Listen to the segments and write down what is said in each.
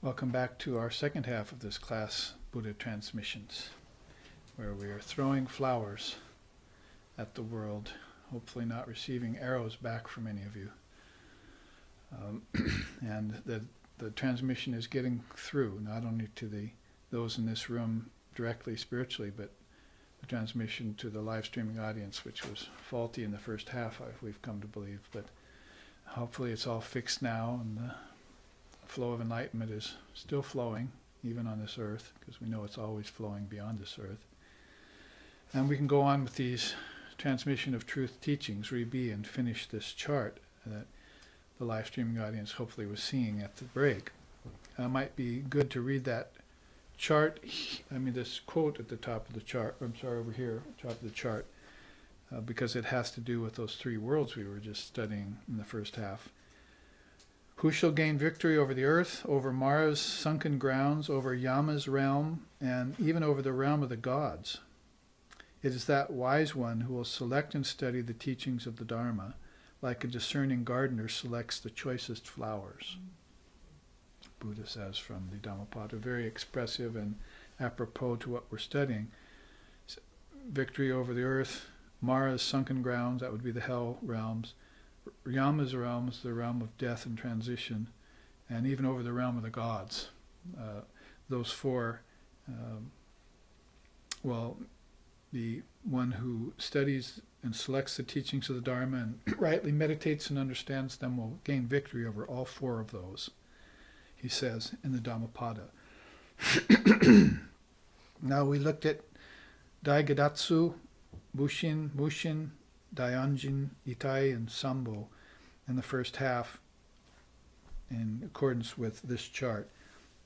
Welcome back to our second half of this class, Buddha Transmissions, where we are throwing flowers at the world, hopefully not receiving arrows back from any of you. And the transmission is getting through, not only to those in this room directly spiritually, but the transmission to the live streaming audience, which was faulty in the first half, we've come to believe. But hopefully it's all fixed now, and the flow of enlightenment is still flowing, even on this earth, because we know it's always flowing beyond this earth. And we can go on with these transmission of truth teachings, Re-Be, and finish this chart that the live streaming audience hopefully was seeing at the break. It might be good to read that chart, this quote at the top of the chart, over here, top of the chart, because it has to do with those three worlds we were just studying in the first half. Who shall gain victory over the earth, over Mara's sunken grounds, over Yama's realm, and even over the realm of the gods? It is that wise one who will select and study the teachings of the Dharma, like a discerning gardener selects the choicest flowers. Buddha says from the Dhammapada, very expressive and apropos to what we're studying. Victory over the earth, Mara's sunken grounds, that would be the hell realms, Yama's realms, the realm of death and transition, and even over the realm of the gods. Those four, the one who studies and selects the teachings of the Dharma and rightly meditates and understands them will gain victory over all four of those, he says in the Dhammapada. Now we looked at Daigadatsu, Mushin, Dayanjin, Itai, and Sambo in the first half in accordance with this chart,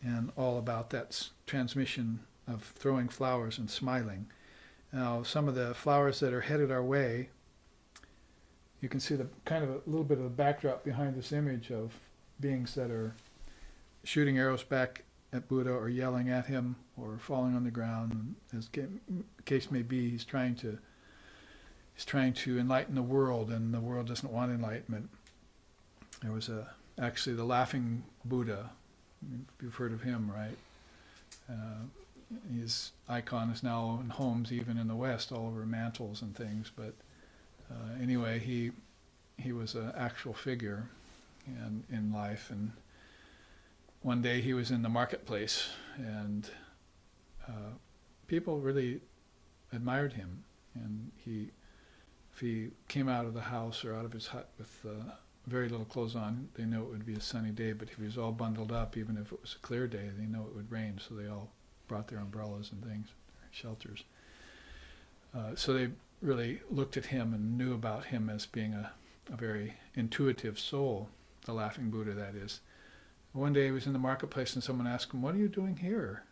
and all about that transmission of throwing flowers and smiling. Now, some of the flowers that are headed our way, you can see the kind of a little bit of the backdrop behind this image of beings that are shooting arrows back at Buddha or yelling at him or falling on the ground. And as the case may be, he's trying to enlighten the world, and the world doesn't want enlightenment. There was actually the laughing Buddha. You've heard of him, right? His icon is now in homes, even in the West, all over mantles and things. But anyway, he was an actual figure in life. And one day he was in the marketplace, and people really admired him. And if he came out of the house or out of his hut with very little clothes on, they know it would be a sunny day. But if he was all bundled up, even if it was a clear day, they know it would rain. So they all brought their umbrellas and things, shelters. So they really looked at him and knew about him as being a very intuitive soul, the laughing Buddha, that is. One day he was in the marketplace and someone asked him, "What are you doing here?"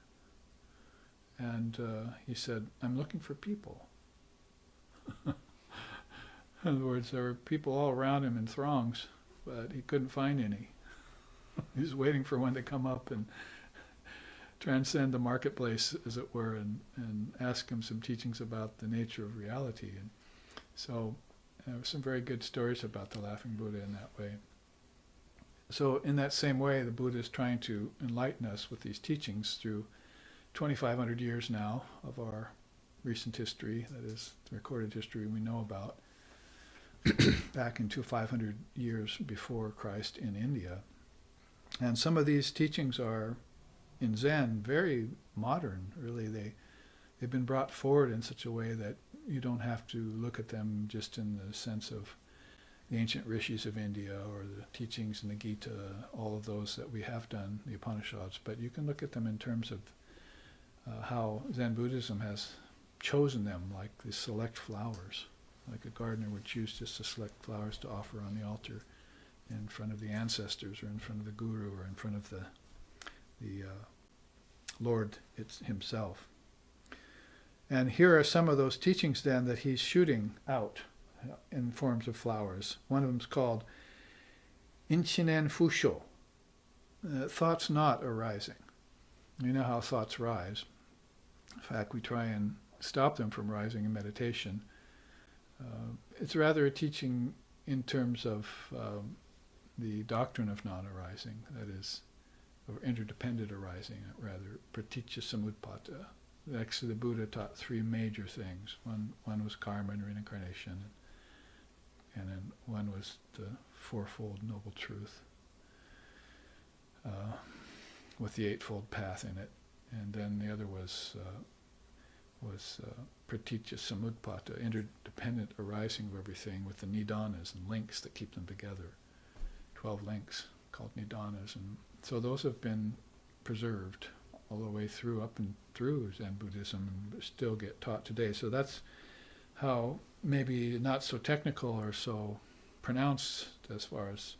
And he said, "I'm looking for people." In other words, there were people all around him in throngs, but he couldn't find any. He was waiting for one to come up and transcend the marketplace, as it were, and ask him some teachings about the nature of reality. And so there were some very good stories about the laughing Buddha in that way. So in that same way, the Buddha is trying to enlighten us with these teachings through 2,500 years now of our recent history, that is, the recorded history we know about, back into 500 years before Christ in India. And some of these teachings are, in Zen, very modern, really. They've been brought forward in such a way that you don't have to look at them just in the sense of the ancient rishis of India or the teachings in the Gita, all of those that we have done, the Upanishads, but you can look at them in terms of how Zen Buddhism has chosen them, like the select flowers, like a gardener would choose just to select flowers to offer on the altar in front of the ancestors or in front of the guru or in front of the Lord himself. And here are some of those teachings then that he's shooting out in forms of flowers. One of them is called Inchinen Fusho, thoughts not arising. You know how thoughts rise. In fact, we try and stop them from rising in meditation. It's rather a teaching in terms of the doctrine of non-arising, that is, or interdependent arising, rather, praticca samutpata. Actually, the Buddha taught three major things. One was karma and reincarnation, and then one was the fourfold noble truth, with the eightfold path in it, and then the other was praticca samutpata, interdependent arising of everything, with the nidanas and links that keep them together. 12 links called nidanas, and so those have been preserved all the way through, up and through Zen Buddhism, and still get taught today. So that's how, maybe not so technical or so pronounced as far as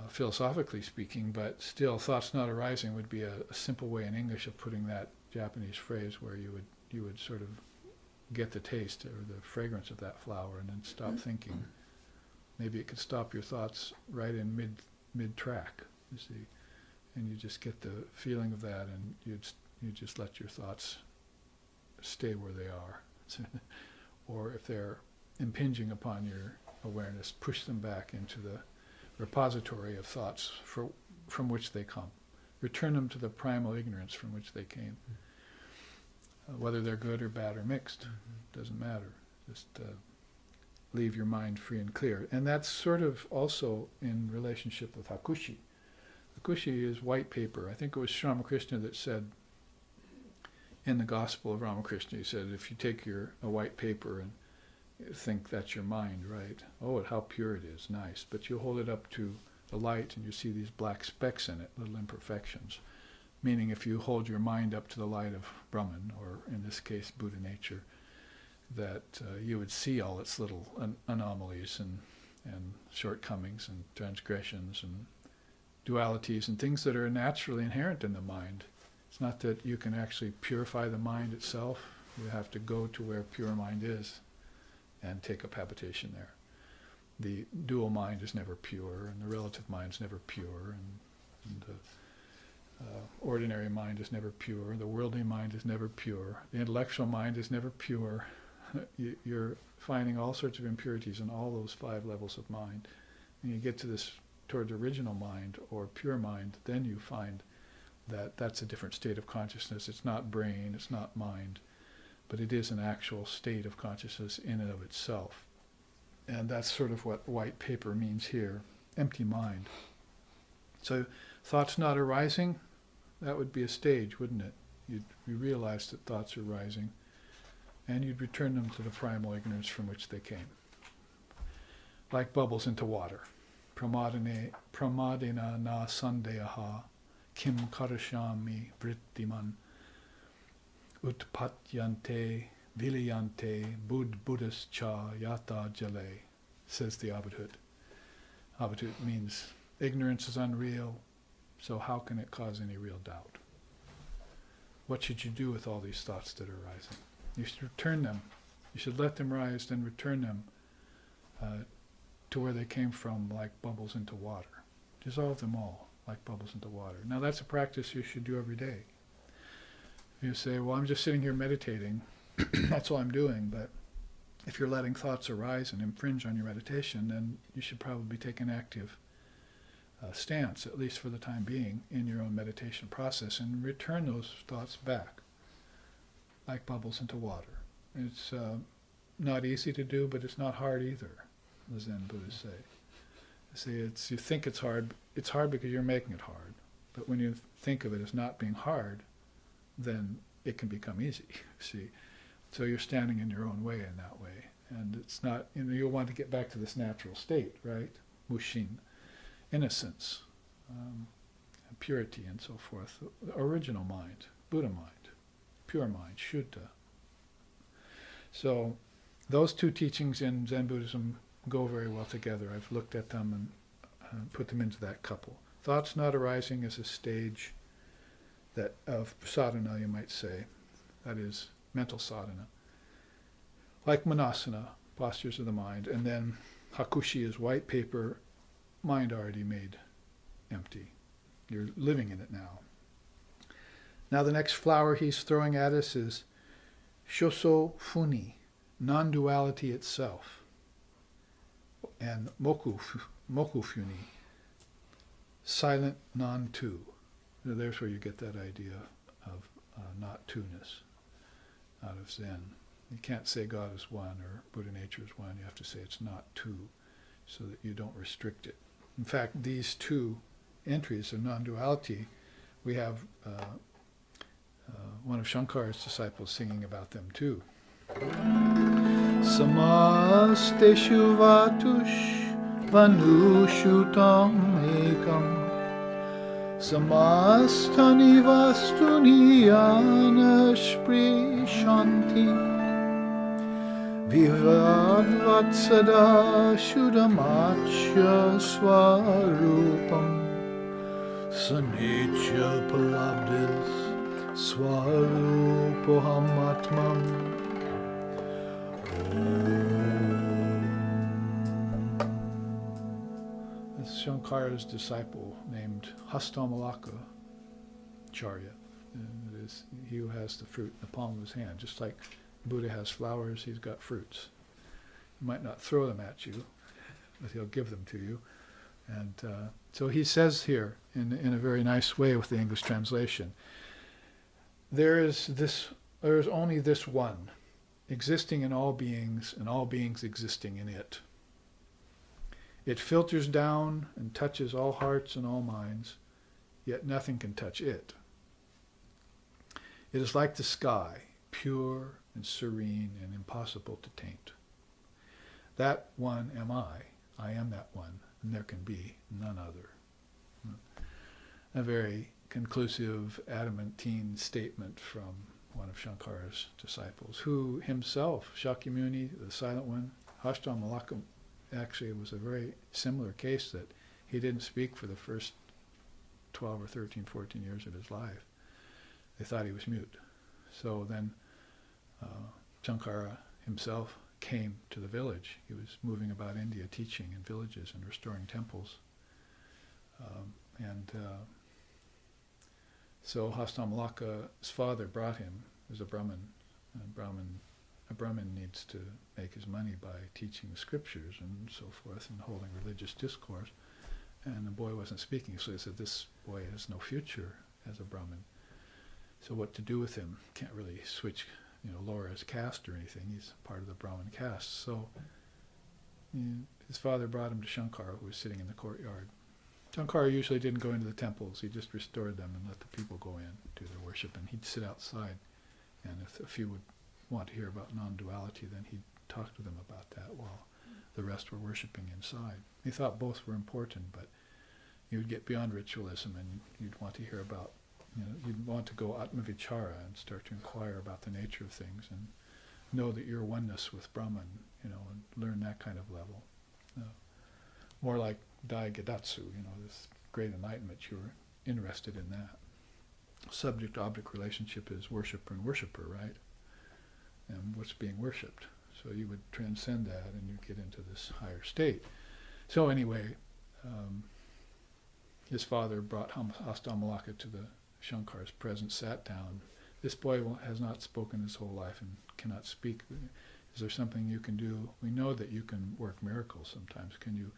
philosophically speaking, but still, thoughts not arising would be a simple way in English of putting that Japanese phrase, where you would sort of get the taste or the fragrance of that flower and then stop thinking. Maybe it could stop your thoughts right in mid-track, you see, and you just get the feeling of that, and you just let your thoughts stay where they are. Or if they're impinging upon your awareness, push them back into the repository of thoughts from which they come. Return them to the primal ignorance from which they came. Whether they're good or bad or mixed, doesn't matter. Just leave your mind free and clear. And that's sort of also in relationship with Hakushi. Hakushi is white paper. I think it was Ramakrishna that said, in the Gospel of Ramakrishna, he said, if you take a white paper and think that's your mind, right? Oh, how pure it is, nice. But you hold it up to the light and you see these black specks in it, little imperfections. Meaning if you hold your mind up to the light of Brahman, or in this case Buddha nature, that you would see all its little anomalies and shortcomings and transgressions and dualities and things that are naturally inherent in the mind. It's not that you can actually purify the mind itself. You have to go to where pure mind is and take up habitation there. The dual mind is never pure, and the relative mind is never pure, and ordinary mind is never pure, the worldly mind is never pure, the intellectual mind is never pure. You're finding all sorts of impurities in all those 5 levels of mind. When you get to this, towards original mind or pure mind, then you find that that's a different state of consciousness. It's not brain, it's not mind, but it is an actual state of consciousness in and of itself. And that's sort of what white paper means here, empty mind. So thoughts not arising, that would be a stage, wouldn't it? You realize that thoughts are rising, and you'd return them to the primal ignorance from which they came. Like bubbles into water. Pramadena na sandeyaha kim karashami vrittiman utpatyante vilayante buddhascha yata jale, says the Abhidhut. Abhidhut means ignorance is unreal, so how can it cause any real doubt? What should you do with all these thoughts that are rising? You should return them. You should let them rise, then return them to where they came from, like bubbles into water. Dissolve them all, like bubbles into water. Now that's a practice you should do every day. You say, well, I'm just sitting here meditating. That's all I'm doing. But if you're letting thoughts arise and infringe on your meditation, then you should probably take an active stance, at least for the time being, in your own meditation process, and return those thoughts back, like bubbles into water. It's not easy to do, but it's not hard either, the Zen Buddhists say. You think it's hard because you're making it hard. But when you think of it as not being hard, then it can become easy, see. So you're standing in your own way in that way. And it's not, you'll want to get back to this natural state, right? Mushin, innocence, purity and so forth. The original mind, Buddha mind, pure mind, Shuddha. So those two teachings in Zen Buddhism go very well together. I've looked at them and put them into that couple. Thoughts not arising is a stage that of sadhana, you might say. That is mental sadhana. Like manasana, postures of the mind. And then hakushi is white paper, mind already made empty. You're living in it now. Now the next flower he's throwing at us is shoso funi, non-duality itself. And moku funi, silent non-two. There's where you get that idea of not two-ness out of Zen. You can't say God is one or Buddha nature is one. You have to say it's not two so that you don't restrict it. In fact, these two entries of non-duality, we have one of Shankara's disciples singing about them too. Samasteshu vatush vanushu tam ekam samastani vastuni anashprishanti vivadvatsada shudamachya swarupam sanitya palabdis swarupohamatmam. Shankara's disciple named Hastamalaka Charya. And it is he who has the fruit in the palm of his hand. Just like Buddha has flowers, he's got fruits. He might not throw them at you, but he'll give them to you. And so he says here, in a very nice way with the English translation, there is only this one, existing in all beings, and all beings existing in it. It filters down and touches all hearts and all minds, yet nothing can touch it. It is like the sky, pure and serene and impossible to taint. That one am I am that one, and there can be none other. A very conclusive, adamantine statement from one of Shankara's disciples, who himself, Shakyamuni, the silent one, Hastamalaka, actually, it was a very similar case that he didn't speak for the first 12 or 13, 14 years of his life. They thought he was mute. So then Shankara himself came to the village. He was moving about India teaching in villages and restoring temples. So Hastamalaka's father brought him as a Brahmin. A Brahmin needs to make his money by teaching the scriptures and so forth and holding religious discourse. And the boy wasn't speaking, so they said, this boy has no future as a Brahmin. So what to do with him? Can't really switch, lower his caste or anything. He's part of the Brahmin caste. So his father brought him to Shankara, who was sitting in the courtyard. Shankara usually didn't go into the temples. He just restored them and let the people go in, do their worship. And he'd sit outside. And if a few would want to hear about non-duality, then he'd talk to them about that while the rest were worshipping inside. He thought both were important, but you would get beyond ritualism and you'd want to hear about, you'd want to go atma-vichara and start to inquire about the nature of things and know that you're oneness with Brahman, and learn that kind of level. More like Dai-Gedatsu, this great enlightenment, you were interested in that. Subject-object relationship is worshipper and worshipper, right? And what's being worshipped. So you would transcend that and you get into this higher state. So anyway, his father brought Hastamalaka to the Shankara's presence, sat down. This boy has not spoken his whole life and cannot speak. Is there something you can do? We know that you can work miracles sometimes. Can you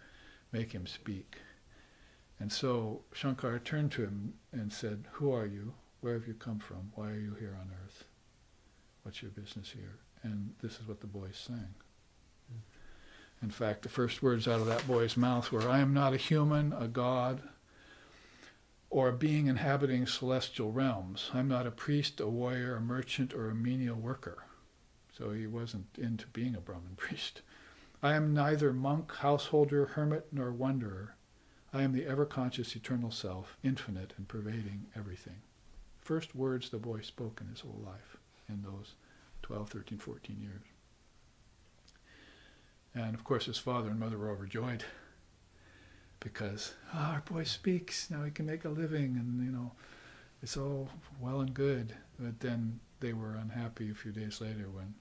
make him speak? And so Shankara turned to him and said, who are you? Where have you come from? Why are you here on earth? What's your business here? And this is what the boy sang. In fact, the first words out of that boy's mouth were, I am not a human, a god, or a being inhabiting celestial realms. I'm not a priest, a warrior, a merchant, or a menial worker. So he wasn't into being a Brahmin priest. I am neither monk, householder, hermit, nor wanderer. I am the ever-conscious eternal self, infinite and pervading everything. First words the boy spoke in his whole life in those 12, 13, 14 years. And of course his father and mother were overjoyed because our boy speaks, now he can make a living, and it's all well and good. But then they were unhappy a few days later when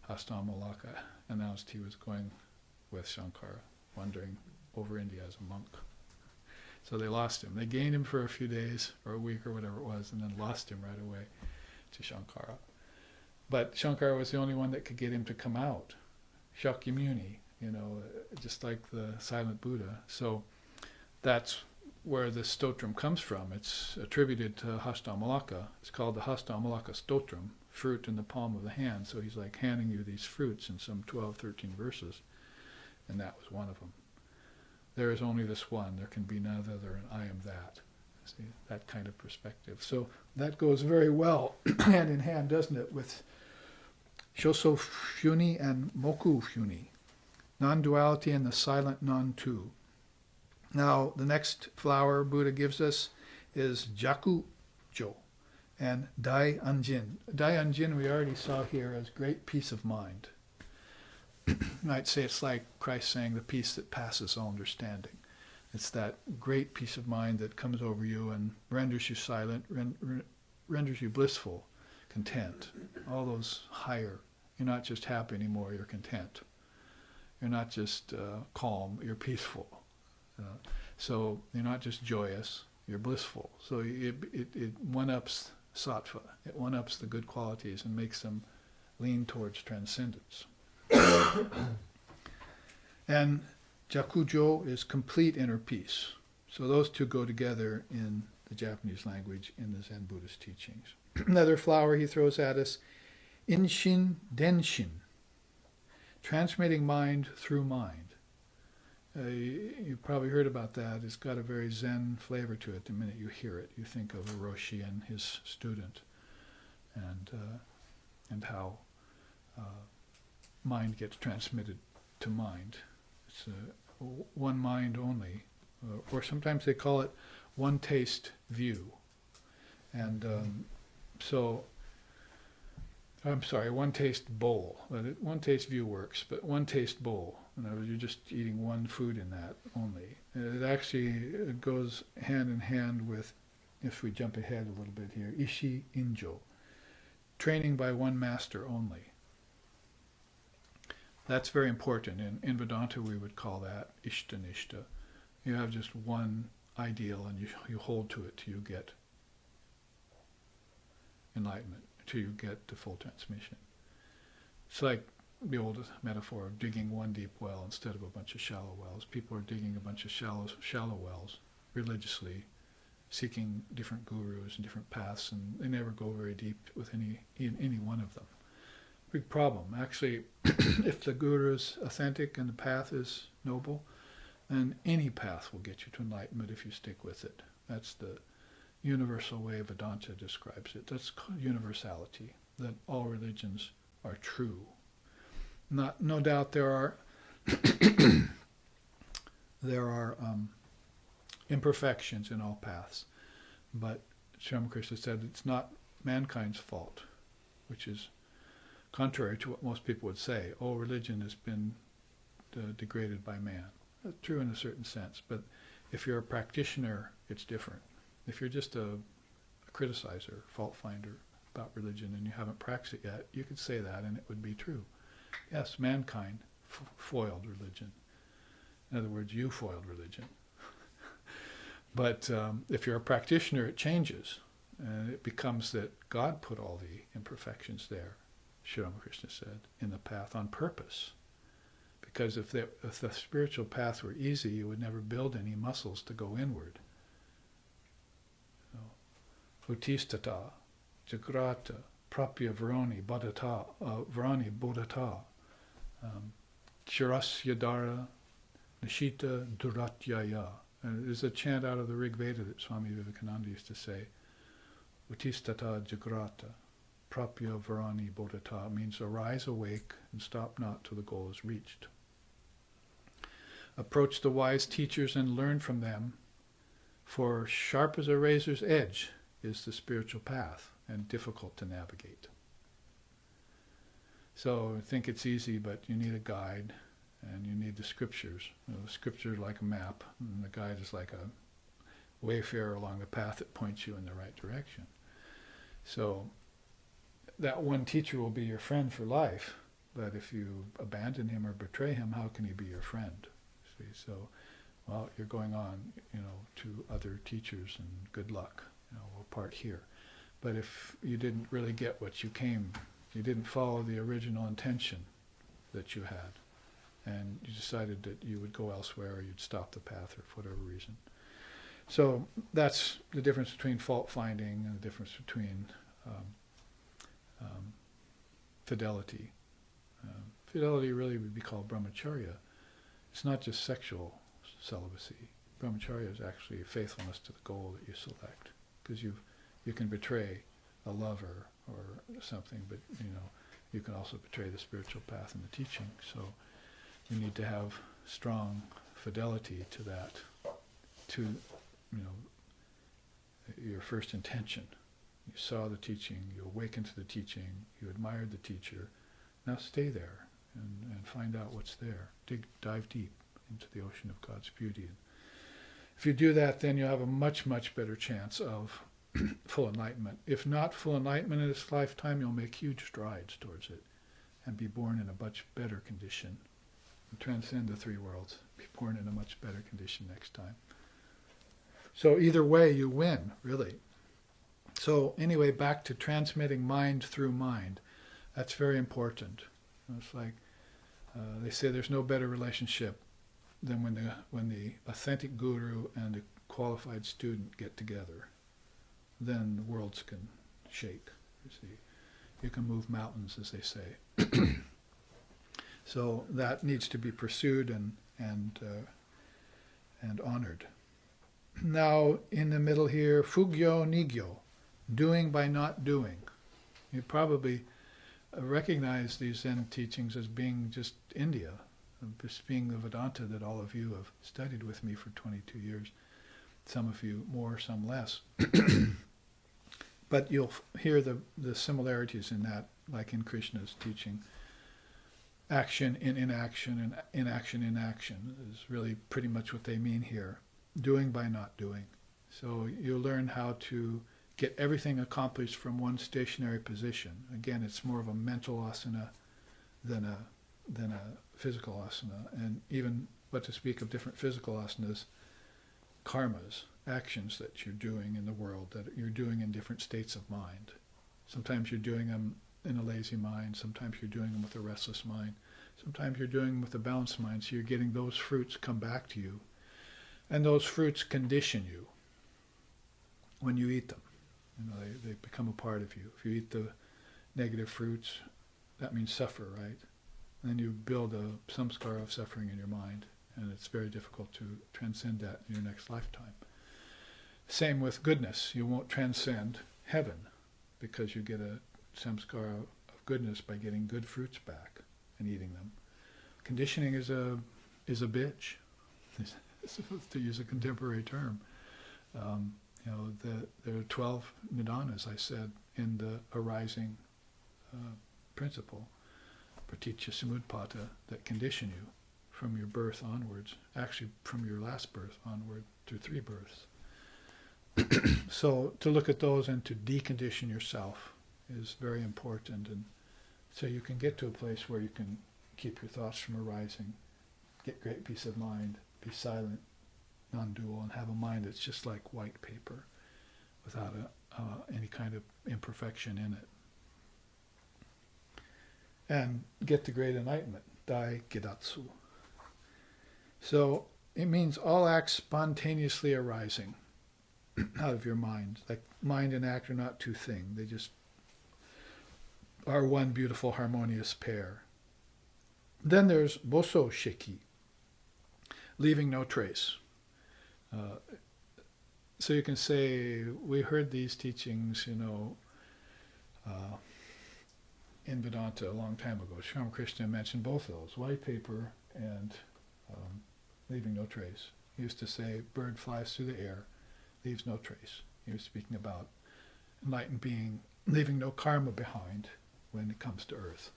Hastamalaka announced he was going with Shankara, wandering over India as a monk. So they lost him. They gained him for a few days or a week or whatever it was, and then lost him right away to Shankara. But Shankara was the only one that could get him to come out. Shakyamuni, just like the silent Buddha. So that's where the stotram comes from. It's attributed to Hastamalaka. It's called the Hastamalaka stotram, fruit in the palm of the hand. So he's like handing you these fruits in some 12, 13 verses, and that was one of them. There is only this one. There can be none other, and I am that. See, that kind of perspective. So that goes very well hand in hand, doesn't it, with Shoso Fyuni and Moku Fyuni, non-duality and the silent non-two. Now, the next flower Buddha gives us is Jaku-jo and Dai-anjin. Dai-anjin we already saw here as great peace of mind. You might say it's like Christ saying the peace that passes all understanding. It's that great peace of mind that comes over you and renders you silent, renders you blissful, content. All those higher. You're not just happy anymore, you're content. You're not just calm, you're peaceful. So you're not just joyous, you're blissful. So it one-ups sattva. It one-ups the good qualities and makes them lean towards transcendence. And Jakujo is complete inner peace. So those two go together in the Japanese language in the Zen Buddhist teachings. Another flower he throws at us, Inshin Denshin, transmitting mind through mind. You've probably heard about that. It's got a very Zen flavor to it. The minute you hear it, you think of a Roshi and his student, and how mind gets transmitted to mind. It's one mind only, or sometimes they call it one taste view. And one taste bowl. One taste view works, but one taste bowl. In other words, you're just eating one food in that only. It actually goes hand in hand with, if we jump ahead a little bit here, Ishi Injo, training by one master only. That's very important. In Vedanta we would call that Ishtanishta. You have just one ideal and you hold to it till you get enlightenment, till you get to full transmission. It's like the old metaphor of digging one deep well instead of a bunch of shallow wells. People are digging a bunch of shallow wells religiously, seeking different gurus and different paths, and they never go very deep with any one of them. Big problem. Actually, if the guru is authentic and the path is noble, then any path will get you to enlightenment if you stick with it. That's the universal way Vedanta describes it. That's called universality, that all religions are true. No doubt there are imperfections in all paths, but Sri Ramakrishna said it's not mankind's fault, which is contrary to what most people would say. Oh, religion has been degraded by man. That's true in a certain sense, but if you're a practitioner, it's different. If you're just a criticizer, fault finder about religion and you haven't practiced it yet, you could say that and it would be true. Yes, mankind foiled religion. In other words, you foiled religion. But if you're a practitioner, it changes. And it becomes that God put all the imperfections there, Sri Ramakrishna said, in the path on purpose. Because if the spiritual path were easy, you would never build any muscles to go inward. Utistata, Jagrata, Prapya Varani Bodhata, Shirasya Dara, Nishita Duratyaya. And there's a chant out of the Rig Veda that Swami Vivekananda used to say, Utistata Jagrata, Prapya Varani Bodhata, means arise, awake, and stop not till the goal is reached. Approach the wise teachers and learn from them, for sharp as a razor's edge is the spiritual path and difficult to navigate. So I think it's easy, but you need a guide and you need the scriptures. The scripture is like a map, and the guide is like a wayfarer along the path that points you in the right direction. So that one teacher will be your friend for life, but if you abandon him or betray him, how can he be your friend? See, so, well, you're going on, to other teachers, and good luck. We'll part here. But if you didn't really get what you didn't follow the original intention that you had, and you decided that you would go elsewhere or you'd stop the path or for whatever reason. So that's the difference between fault finding and the difference between fidelity. Fidelity really would be called brahmacharya. It's not just sexual celibacy. Brahmacharya is actually faithfulness to the goal that you select, because you can betray a lover or something, but you can also betray the spiritual path and the teaching. So you need to have strong fidelity to that, to your first intention. You saw the teaching, you awakened to the teaching, you admired the teacher. Now stay there and find out what's there. Dive deep into the ocean of God's beauty. And if you do that, then you'll have a much, much better chance of full enlightenment. If not full enlightenment in this lifetime, you'll make huge strides towards it and be born in a much better condition. And transcend the three worlds. Be born in a much better condition next time. So either way, you win, really. So anyway, back to transmitting mind through mind. That's very important. It's like they say there's no better relationship than when the authentic guru and the qualified student get together. Then the worlds can shake. You see, you can move mountains, as they say. So that needs to be pursued and honored. Now, in the middle here, fugyo nigyo, doing by not doing. You probably recognize these Zen teachings as being just India, just being the Vedanta that all of you have studied with me for 22 years. Some of you more, some less. But you'll hear the similarities in that, like in Krishna's teaching. Action in inaction and inaction in action is really pretty much what they mean here. Doing by not doing. So you learn how to get everything accomplished from one stationary position. Again, it's more of a mental asana than a physical asana. And even what to speak of different physical asanas, karmas, actions that you're doing in the world, that you're doing in different states of mind. Sometimes you're doing them in a lazy mind, sometimes you're doing them with a restless mind, sometimes you're doing them with a balanced mind, so you're getting those fruits come back to you. And those fruits condition you when you eat them. They become a part of you. If you eat the negative fruits, that means suffer, right? And then you build a samskara of suffering in your mind, and it's very difficult to transcend that in your next lifetime. Same with goodness. You won't transcend heaven because you get a samskara of goodness by getting good fruits back and eating them. Conditioning is a bitch, to use a contemporary term. There are 12 nidanas, I said, in the arising principle, praticca samutpata, that condition you from your birth onwards, actually from your last birth onward through 3 births. So to look at those and to decondition yourself is very important, and so you can get to a place where you can keep your thoughts from arising, get great peace of mind, be silent, non-dual, and have a mind that's just like white paper without any kind of imperfection in it. And get to great enlightenment, dai gedatsu. So it means all acts spontaneously arising out of your mind. Like mind and act are not two things. They just are one beautiful harmonious pair. Then there's boso sheki, leaving no trace. So you can say, we heard these teachings, in Vedanta a long time ago. Sri Ramakrishna mentioned both of those, white paper and leaving no trace. He used to say, bird flies through the air, leaves no trace. He was speaking about enlightened being, leaving no karma behind when it comes to earth.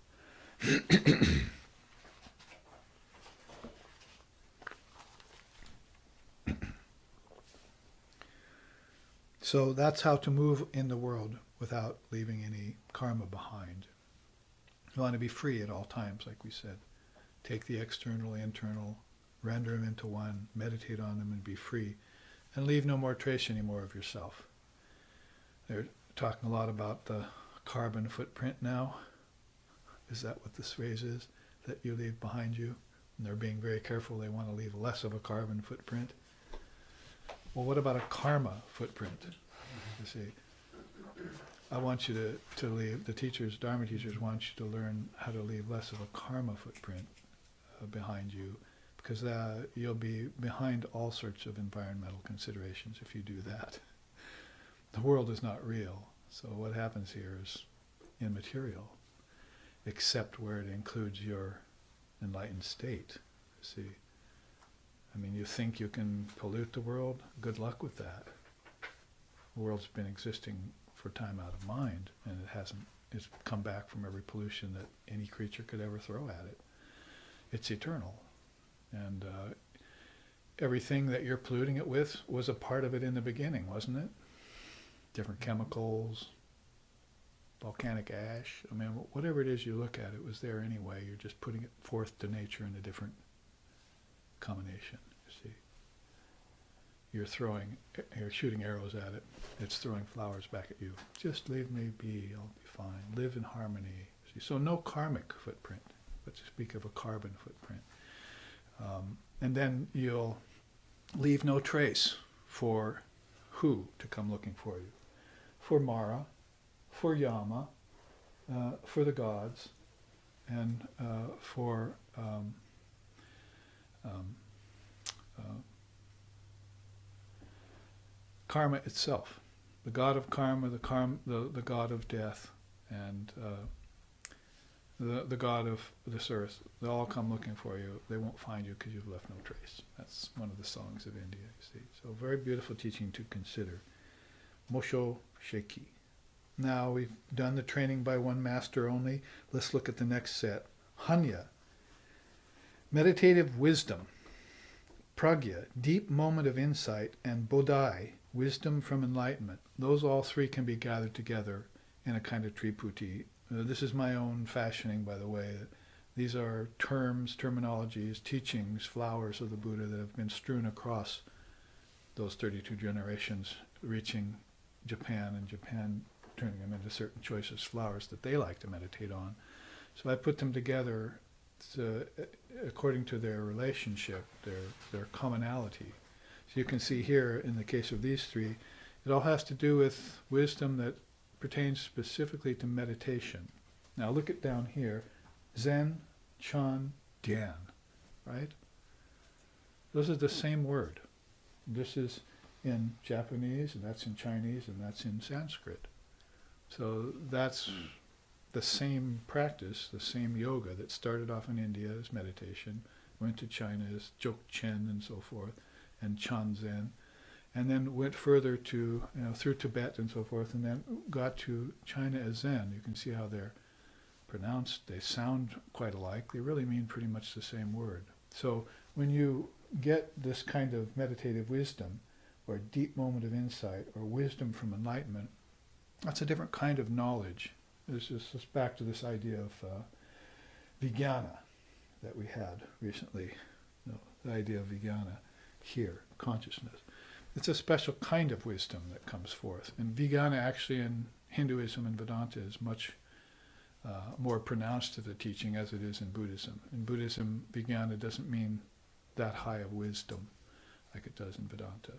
So that's how to move in the world without leaving any karma behind. You want to be free at all times, like we said. Take the external, internal, render them into one, meditate on them and be free, and leave no more trace anymore of yourself. They're talking a lot about the carbon footprint now. Is that what this phrase is? That you leave behind you? And they're being very careful. They want to leave less of a carbon footprint. Well, what about a karma footprint? You see, I want you to leave, the teachers, Dharma teachers want you to learn how to leave less of a karma footprint behind you, because you'll be behind all sorts of environmental considerations if you do that. The world is not real, so what happens here is immaterial, except where it includes your enlightened state. See, I mean, you think you can pollute the world? Good luck with that. The world's been existing for time out of mind, and it's come back from every pollution that any creature could ever throw at it. It's eternal. And everything that you're polluting it with was a part of it in the beginning, wasn't it? Different chemicals, volcanic ash. I mean, whatever it is you look at, it was there anyway. You're just putting it forth to nature in a different combination, you see. You're shooting arrows at it. It's throwing flowers back at you. Just leave me be, I'll be fine. Live in harmony. See? So no karmic footprint, but to speak of a carbon footprint. And then you'll leave no trace for who to come looking for you. For Mara, for Yama, for the gods, and for karma itself, the god of karma, the god of death, and the god of this earth. They all come looking for you. They won't find you because you've left no trace. That's one of the songs of India, you see. So very beautiful teaching to consider. Mosho Sheki. Now we've done the training by one master only. Let's look at the next set. Hanya. Meditative wisdom. Pragya, deep moment of insight, and Bodhi, wisdom from enlightenment. Those all three can be gathered together in a kind of triputi. This is my own fashioning, by the way. These are terms, terminologies, teachings, flowers of the Buddha that have been strewn across those 32 generations, reaching Japan, and Japan turning them into certain choices, flowers that they like to meditate on. So I put them together according to their relationship, their commonality. So you can see here, in the case of these three, it all has to do with wisdom that pertains specifically to meditation. Now look at down here, Zen, Chan, Dian, right? Those are the same word. This is in Japanese, and that's in Chinese, and that's in Sanskrit. So that's the same practice, the same yoga that started off in India as meditation, went to China as Dzogchen and so forth, and Chan Zen, and then went further to, through Tibet and so forth, and then got to China as Zen. You can see how they're pronounced. They sound quite alike. They really mean pretty much the same word. So when you get this kind of meditative wisdom, or deep moment of insight, or wisdom from enlightenment, that's a different kind of knowledge. This is just back to this idea of vijnana that we had recently. The idea of vijnana here, consciousness. It's a special kind of wisdom that comes forth. And vijnana actually in Hinduism and Vedanta is much more pronounced to the teaching as it is in Buddhism. In Buddhism, vijnana doesn't mean that high of wisdom like it does in Vedanta.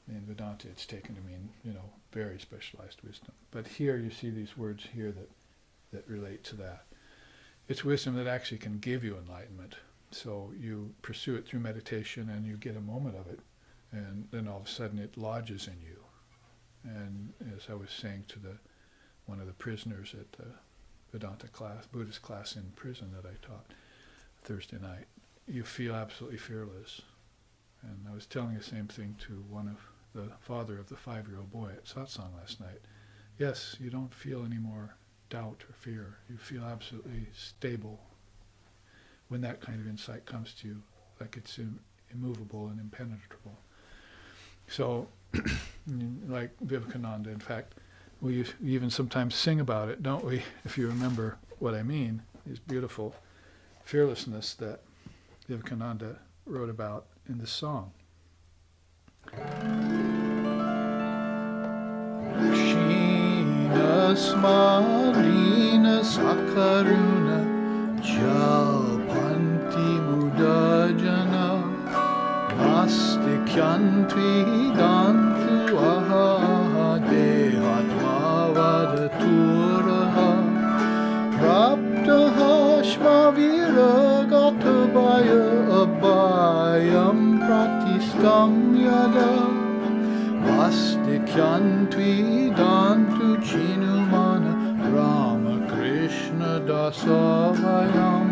In Vedanta, it's taken to mean, very specialized wisdom. But here you see these words here that relate to that. It's wisdom that actually can give you enlightenment. So you pursue it through meditation and you get a moment of it, and then all of a sudden it lodges in you. And as I was saying to one of the prisoners at the Vedanta class, Buddhist class in prison that I taught Thursday night, you feel absolutely fearless. And I was telling the same thing to the father of the 5-year-old boy at Satsanga last night. Yes, you don't feel any more doubt or fear. You feel absolutely stable when that kind of insight comes to you, like it's immovable and impenetrable. So, like Vivekananda, in fact, we even sometimes sing about it, don't we? If you remember what I mean, this beautiful fearlessness that Vivekananda wrote about in the song. Shina smarina sakaruna japanti mudajana Vastikyantvi dantu aha dehatma vadaturaha praptaha shmaviragatabaya abhayam pratistam yada Vastikyantvi dantu chinumana Rama Krishna dasavayam.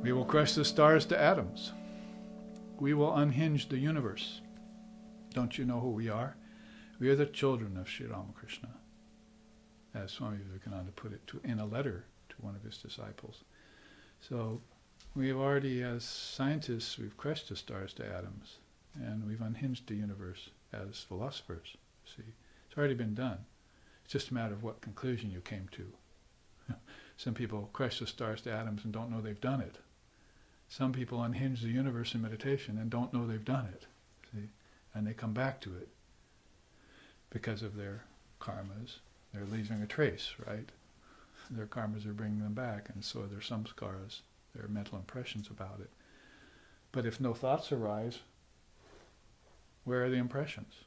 We will crush the stars to atoms. We will unhinge the universe. Don't you know who we are? We are the children of Sri Ramakrishna, as Swami Vivekananda put it in a letter to one of his disciples. So we have already, as scientists, we've crushed the stars to atoms, and we've unhinged the universe as philosophers. See, it's already been done. It's just a matter of what conclusion you came to. Some people crush the stars to atoms and don't know they've done it. Some people unhinge the universe in meditation and don't know they've done it. See? And they come back to it because of their karmas. They're leaving a trace, right? Their karmas are bringing them back, and so there's some samskaras, there are mental impressions about it. But if no thoughts arise, where are the impressions?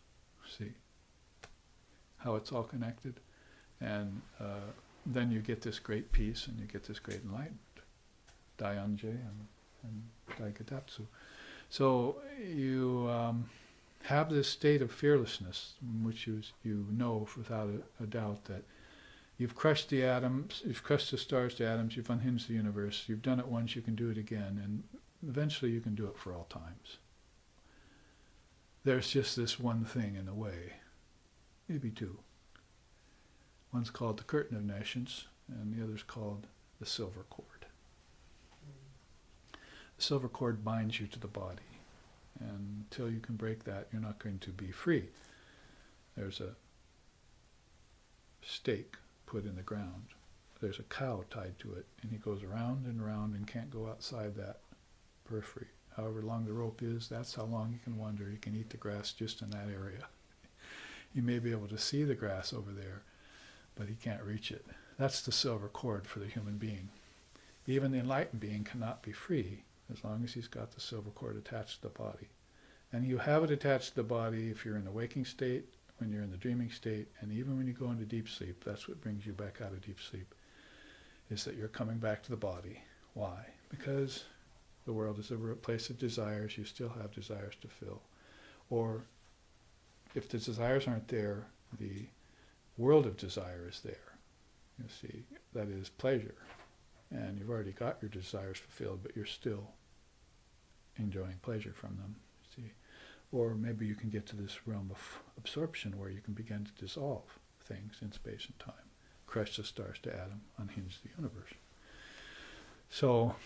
See how it's all connected? And then you get this great peace and you get this great enlightenment. Dayanje and Daigatatsu. So you have this state of fearlessness in which you know without a doubt that you've crushed the atoms, you've crushed the stars to atoms, you've unhinged the universe, you've done it once, you can do it again, and eventually you can do it for all times. There's just this one thing in the way, maybe two. One's called the curtain of nescience, and the other's called the silver cord. The silver cord binds you to the body, and until you can break that, you're not going to be free. There's a stake put in the ground. There's a cow tied to it, and he goes around and around and can't go outside that periphery. However long the rope is, that's how long he can wander. He can eat the grass just in that area. You may be able to see the grass over there, but he can't reach it. That's the silver cord for the human being. Even the enlightened being cannot be free as long as he's got the silver cord attached to the body. And you have it attached to the body if you're in the waking state, when you're in the dreaming state, and even when you go into deep sleep. That's what brings you back out of deep sleep, is that you're coming back to the body. Why? Because the world is a place of desires. You still have desires to fill. Or if the desires aren't there, the world of desire is there. You see, that is pleasure. And you've already got your desires fulfilled, but you're still enjoying pleasure from them. See? Or maybe you can get to this realm of absorption where you can begin to dissolve things in space and time, crush the stars to atom, unhinge the universe. So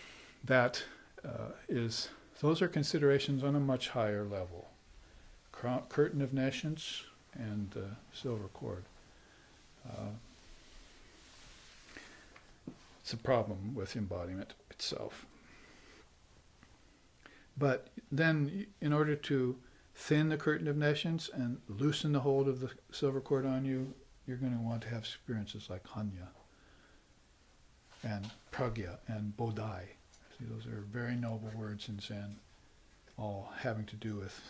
that those are considerations on a much higher level. Curtain of nescience and silver cord. It's a problem with embodiment itself. But then, in order to thin the curtain of nescience and loosen the hold of the silver cord on you, you're going to want to have experiences like Hanya and Pragya and Bodhi. See, those are very noble words in Zen, all having to do with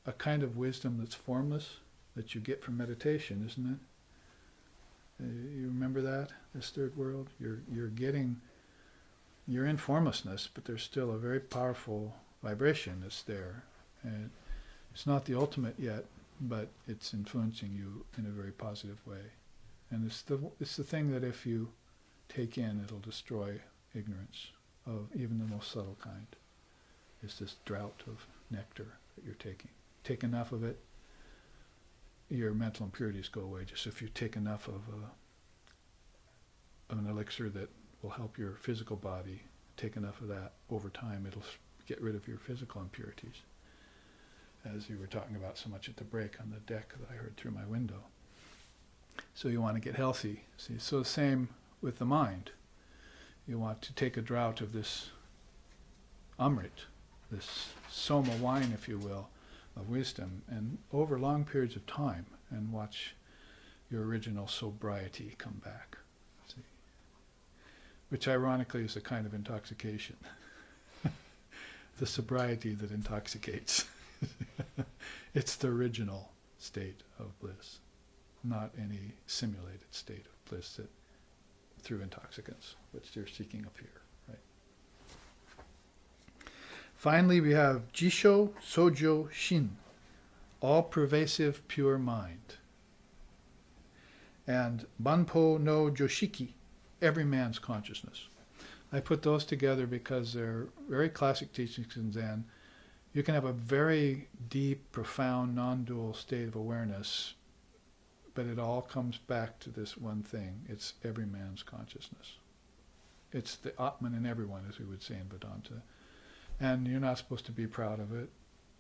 a kind of wisdom that's formless, that you get from meditation, isn't it? You remember that, this third world? You're in formlessness, but there's still a very powerful vibration that's there. And it's not the ultimate yet, but it's influencing you in a very positive way. And it's the thing that if you take in, it'll destroy ignorance of even the most subtle kind. It's this drought of nectar that you're taking. Take enough of it, your mental impurities go away. Just if you take enough of an elixir that will help your physical body, take enough of that, over time it'll get rid of your physical impurities. As you were talking about so much at the break on the deck that I heard through my window. So you want to get healthy. See, so the same with the mind. You want to take a draught of this amrit, this soma wine, if you will, of wisdom, and over long periods of time, and watch your original sobriety come back. See? Which ironically is a kind of intoxication. The sobriety that intoxicates. It's the original state of bliss, not any simulated state of bliss that through intoxicants, which you're seeking up here. Right? Finally, we have Jisho Sojo Shin, all-pervasive pure mind. And Banpo no Joshiki, every man's consciousness. I put those together because they're very classic teachings in Zen. You can have a very deep, profound, non-dual state of awareness, but it all comes back to this one thing. It's every man's consciousness. It's the Atman in everyone, as we would say in Vedanta. And you're not supposed to be proud of it.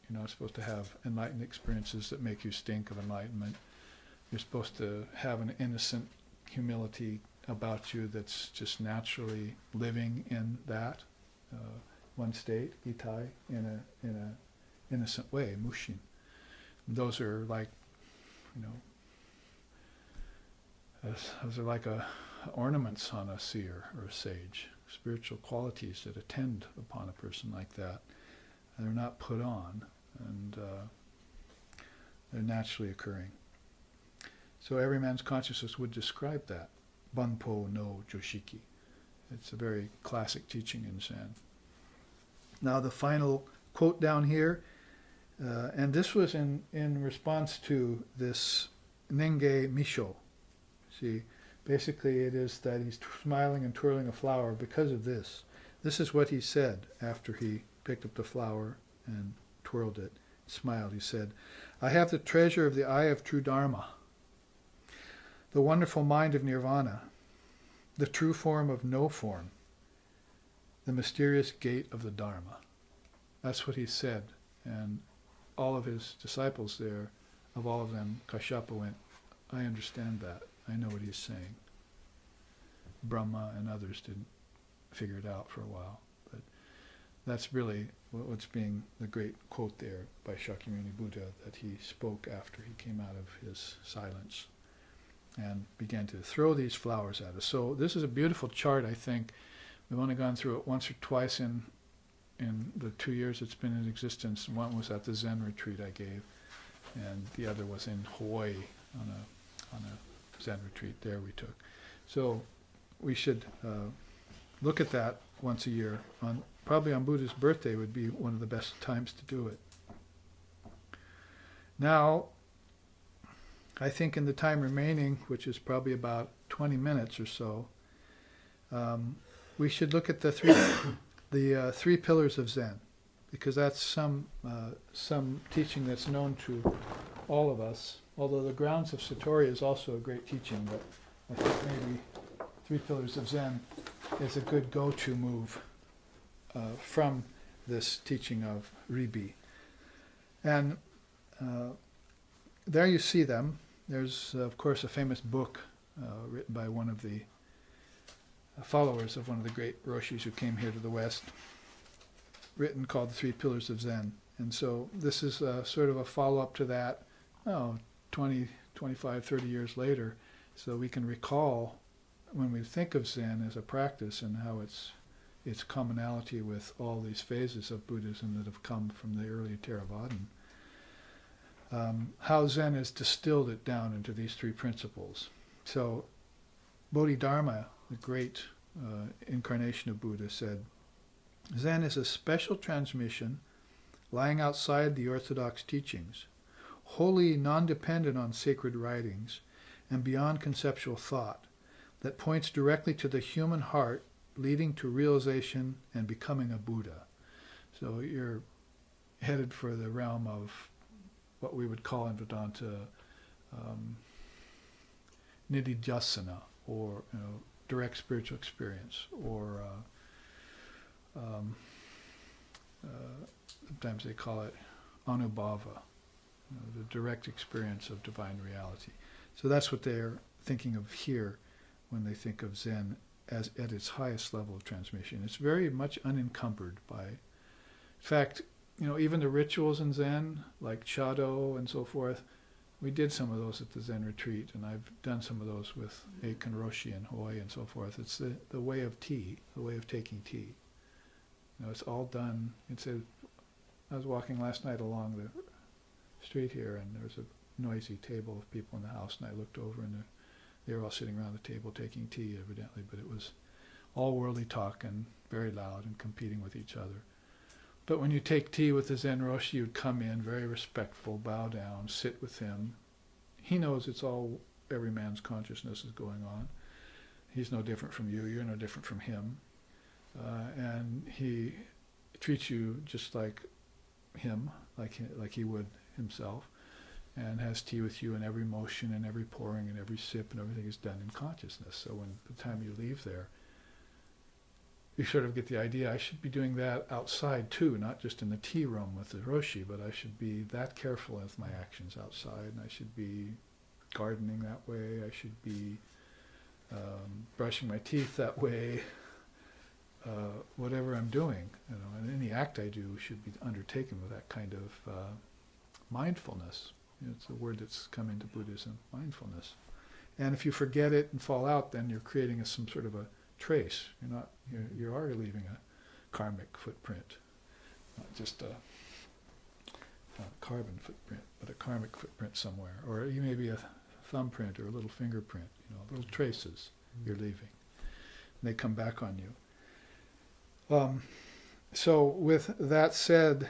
You're not supposed to have enlightened experiences that make you stink of enlightenment. You're supposed to have an innocent humility about you that's just naturally living in that one state, itai, in a innocent way, mushin. Those are like, those are like ornaments on a seer or a sage, spiritual qualities that attend upon a person like that. And they're not put on, and they're naturally occurring. So every man's consciousness would describe that. Banpo no Joshiki. It's a very classic teaching in Zen. Now the final quote down here, and this was in response to this Nenge Misho. See, basically it is that he's smiling and twirling a flower because of this. This is what he said after he picked up the flower and twirled it, smiled. He said, "I have the treasure of the eye of true Dharma, the wonderful mind of nirvana, the true form of no form, the mysterious gate of the Dharma." That's what he said. And all of his disciples there, of all of them, Kashyapa went, "I understand that. I know what he's saying." Brahma and others didn't figure it out for a while. But that's really what's being the great quote there by Shakyamuni Buddha that he spoke after he came out of his silence and began to throw these flowers at us. So this is a beautiful chart, I think. We've only gone through it once or twice in the 2 years it's been in existence. One was at the Zen retreat I gave, and the other was in Hawaii on a Zen retreat there we took. So we should look at that once a year. Probably on Buddha's birthday would be one of the best times to do it. Now, I think in the time remaining, which is probably about 20 minutes or so, we should look at the three pillars of Zen, because that's some teaching that's known to all of us. Although the grounds of Satori is also a great teaching, but I think maybe three pillars of Zen is a good go-to move from this teaching of Ribi. And there you see them. There's, of course, a famous book written by one of the followers of one of the great Roshis who came here to the West, written called The Three Pillars of Zen. And so this is sort of a follow-up to that, 20, 25, 30 years later, so we can recall when we think of Zen as a practice and how its commonality with all these phases of Buddhism that have come from the early Theravadan. How Zen has distilled it down into these three principles. So Bodhidharma, the great incarnation of Buddha, said, "Zen is a special transmission lying outside the orthodox teachings, wholly non-dependent on sacred writings and beyond conceptual thought, that points directly to the human heart, leading to realization and becoming a Buddha." So you're headed for the realm of what we would call in Vedanta nididhyasana, or direct spiritual experience, or sometimes they call it anubhava, the direct experience of divine reality. So that's what they're thinking of here when they think of Zen as at its highest level of transmission. It's very much unencumbered by, in fact, even the rituals in Zen, like Chado and so forth, we did some of those at the Zen retreat, and I've done some of those with Eiken Roshi in Hawaii and so forth. It's the way of tea, the way of taking tea. It's all done. I was walking last night along the street here, and there was a noisy table of people in the house, and I looked over, and they were all sitting around the table taking tea, evidently, but it was all worldly talk and very loud and competing with each other. But when you take tea with the Zen Roshi, you'd come in, very respectful, bow down, sit with him. He knows it's all every man's consciousness is going on. He's no different from you, you're no different from him. And he treats you just like him, like he would himself, and has tea with you, and every motion and every pouring and every sip and everything is done in consciousness. So when the time you leave there, you sort of get the idea, I should be doing that outside too, not just in the tea room with the Roshi, but I should be that careful with my actions outside, and I should be gardening that way, I should be brushing my teeth that way, whatever I'm doing, and any act I do should be undertaken with that kind of mindfulness. It's a word that's come into Buddhism, mindfulness. And if you forget it and fall out, then you're creating some sort of a trace. You're already leaving a karmic footprint, not just a carbon footprint, but a karmic footprint somewhere, or you may be a thumbprint or a little fingerprint. Little traces you're leaving, and they come back on you. So with that said,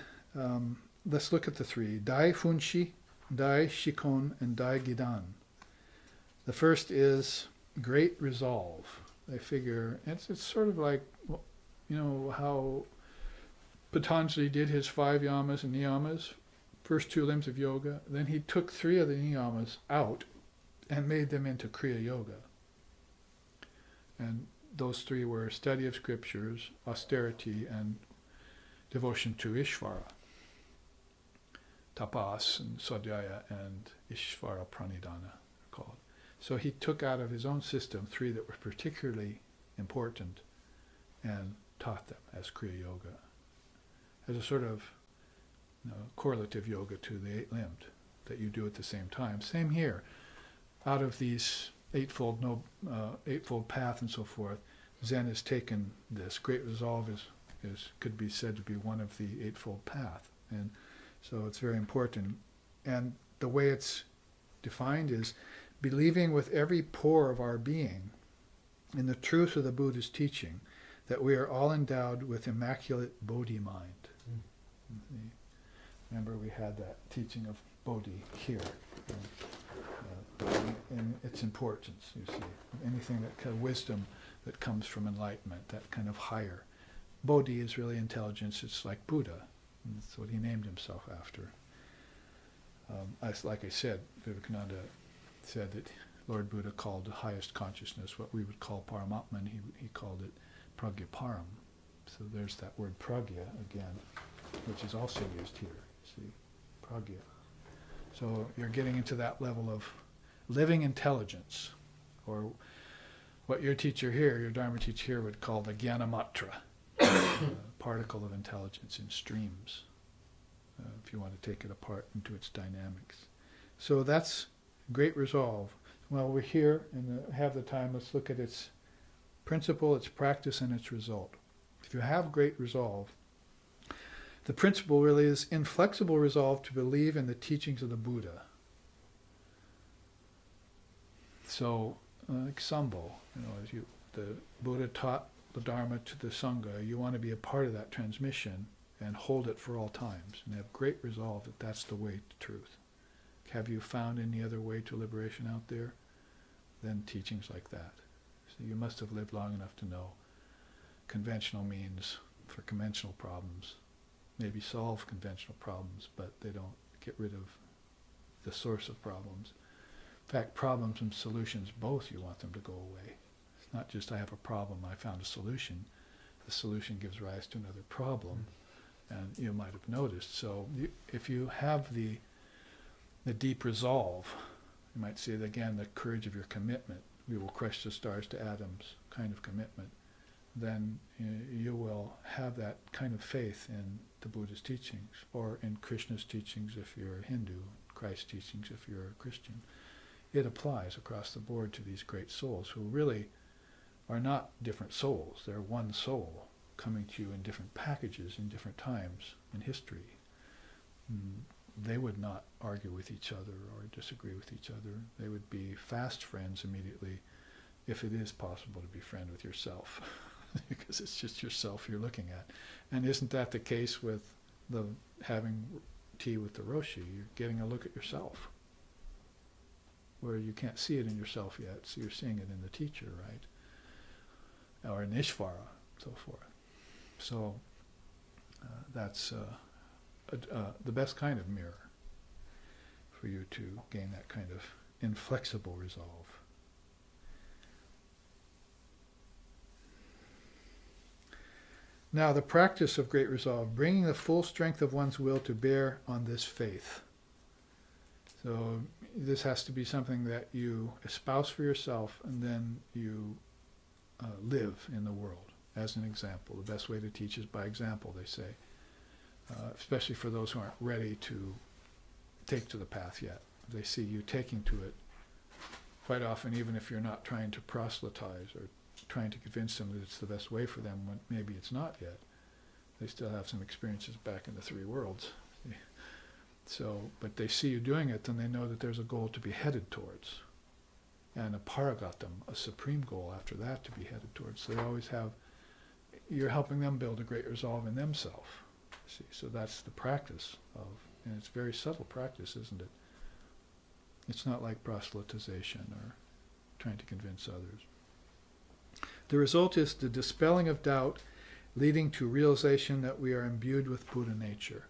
let's look at the three: Dai Funshi, Dai Shikon, and Dai Gidan. The first is great resolve. They figure it's sort of like, how Patanjali did his 5 yamas and niyamas, first 2 limbs of yoga. Then he took 3 of the niyamas out and made them into Kriya Yoga. And those 3 were study of scriptures, austerity, and devotion to Ishvara. Tapas and Swadhyaya and Ishvara Pranidhana are called. So he took out of his own system 3 that were particularly important and taught them as Kriya Yoga, as a sort of correlative yoga to the 8-limbed that you do at the same time. Same here. Out of these eightfold path and so forth, Zen has taken this. Great resolve could be said to be one of the eightfold path, and so it's very important. And the way it's defined is believing with every pore of our being in the truth of the Buddha's teaching that we are all endowed with immaculate Bodhi mind. Remember we had that teaching of Bodhi here, and its importance, you see. Anything that kind of wisdom that comes from enlightenment, that kind of higher. Bodhi is really intelligence. It's like Buddha. And that's what he named himself after. Like I said, Vivekananda said that Lord Buddha called the highest consciousness what we would call Paramatman. He called it Pragyaparam. So there's that word Pragya again, which is also used here. See, Pragya. So you're getting into that level of living intelligence, or what your teacher here, your Dharma teacher here, would call the Jnanamatra, particle of intelligence in streams, if you want to take it apart into its dynamics. So that's great resolve. Well, we're here and have the time. Let's look at its principle, its practice, and its result. If you have great resolve, the principle really is inflexible resolve to believe in the teachings of the Buddha. So, like Sambho, as the Buddha taught the Dharma to the Sangha, you want to be a part of that transmission and hold it for all times, and have great resolve that that's the way to truth. Have you found any other way to liberation out there than teachings like that? So you must have lived long enough to know conventional means for conventional problems, maybe solve conventional problems, but they don't get rid of the source of problems. In fact, problems and solutions, both, you want them to go away. It's not just I have a problem, I found a solution. The solution gives rise to another problem, and you might have noticed. So if you have the deep resolve, you might say it again, the courage of your commitment, we will crush the stars to atoms kind of commitment, then you will have that kind of faith in the Buddha's teachings, or in Krishna's teachings if you're a Hindu, Christ's teachings if you're a Christian. It applies across the board to these great souls who really are not different souls. They're one soul coming to you in different packages in different times in history. They would not argue with each other or disagree with each other. They would be fast friends immediately, if it is possible to be friend with yourself, because it's just yourself you're looking at. And isn't that the case with the having tea with the Roshi? You're getting a look at yourself, where you can't see it in yourself yet, so you're seeing it in the teacher, right? Or in Ishvara, so forth. So that's the best kind of mirror for you to gain that kind of inflexible resolve. Now, the practice of great resolve, bringing the full strength of one's will to bear on this faith. So this has to be something that you espouse for yourself, and then you live in the world as an example. The best way to teach is by example, they say, especially for those who aren't ready to take to the path yet. They see you taking to it quite often, even if you're not trying to proselytize or trying to convince them that it's the best way for them, when maybe it's not yet. They still have some experiences back in the three worlds. So, but they see you doing it, then they know that there's a goal to be headed towards. And a paragatam, a supreme goal after that to be headed towards. So they always have, you're helping them build a great resolve in themselves. See, so that's the practice of, and it's very subtle practice, isn't it? It's not like proselytization or trying to convince others. The result is the dispelling of doubt, leading to realization that we are imbued with Buddha nature.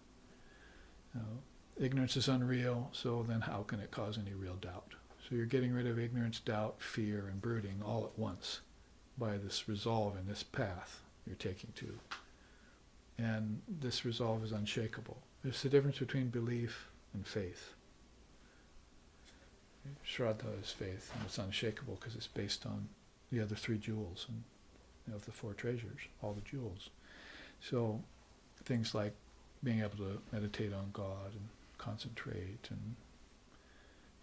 Ignorance is unreal, so then how can it cause any real doubt? So you're getting rid of ignorance, doubt, fear, and brooding all at once by this resolve in this path you're taking to. And this resolve is unshakable. There's the difference between belief and faith. Shraddha is faith, and it's unshakable because it's based on the other three jewels, and of the four treasures, all the jewels. So things like being able to meditate on God and concentrate and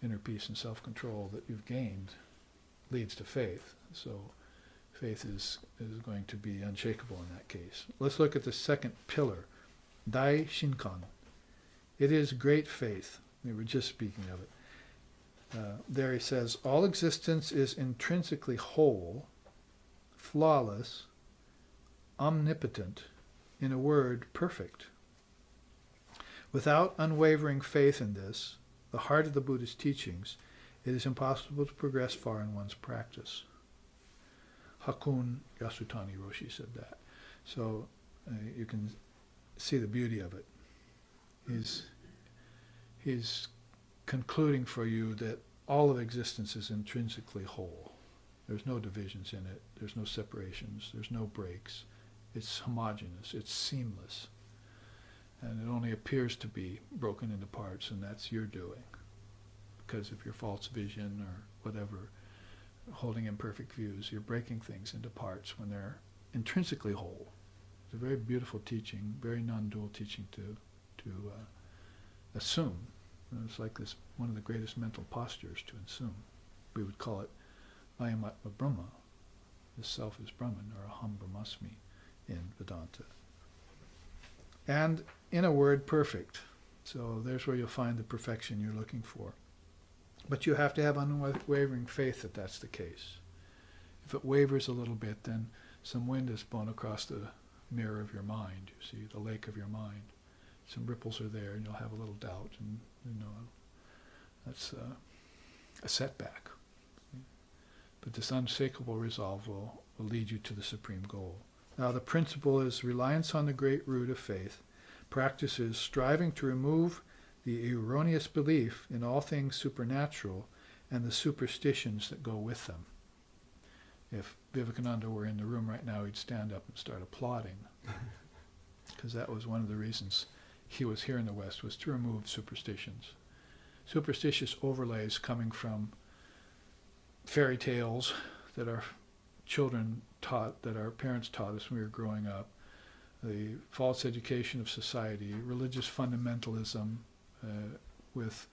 inner peace and self-control that you've gained leads to faith. So faith is going to be unshakable in that case. Let's look at the second pillar, Dai Shinkan. It is great faith. We were just speaking of it. There he says, all existence is intrinsically whole, flawless, omnipotent, in a word, perfect. Without unwavering faith in this, the heart of the Buddha's teachings, it is impossible to progress far in one's practice. Hakun Yasutani Roshi said that. So you can see the beauty of it. He's concluding for you that all of existence is intrinsically whole. There's no divisions in it. There's no separations. There's no breaks. It's homogeneous. It's seamless. And it only appears to be broken into parts, and that's your doing. Because of your false vision or whatever, holding imperfect views, you're breaking things into parts when they're intrinsically whole. It's a very beautiful teaching, very non-dual teaching to assume. It's like this, one of the greatest mental postures to assume. We would call it Ayam Atma Brahma. The self is Brahman, or Aham Brahmasmi in Vedanta. And in a word, perfect. So there's where you'll find the perfection you're looking for. But you have to have unwavering faith that that's the case. If it wavers a little bit, then some wind is blown across the mirror of your mind, you see, the lake of your mind. Some ripples are there, and you'll have a little doubt, and that's a setback. But this unshakable resolve will lead you to the supreme goal. Now the principle is reliance on the great root of faith. Practice is striving to remove the erroneous belief in all things supernatural and the superstitions that go with them. If Vivekananda were in the room right now, he'd stand up and start applauding, because that was one of the reasons he was here in the West, was to remove superstitions. Superstitious overlays coming from fairy tales that our children taught, that our parents taught us when we were growing up, the false education of society, religious fundamentalism with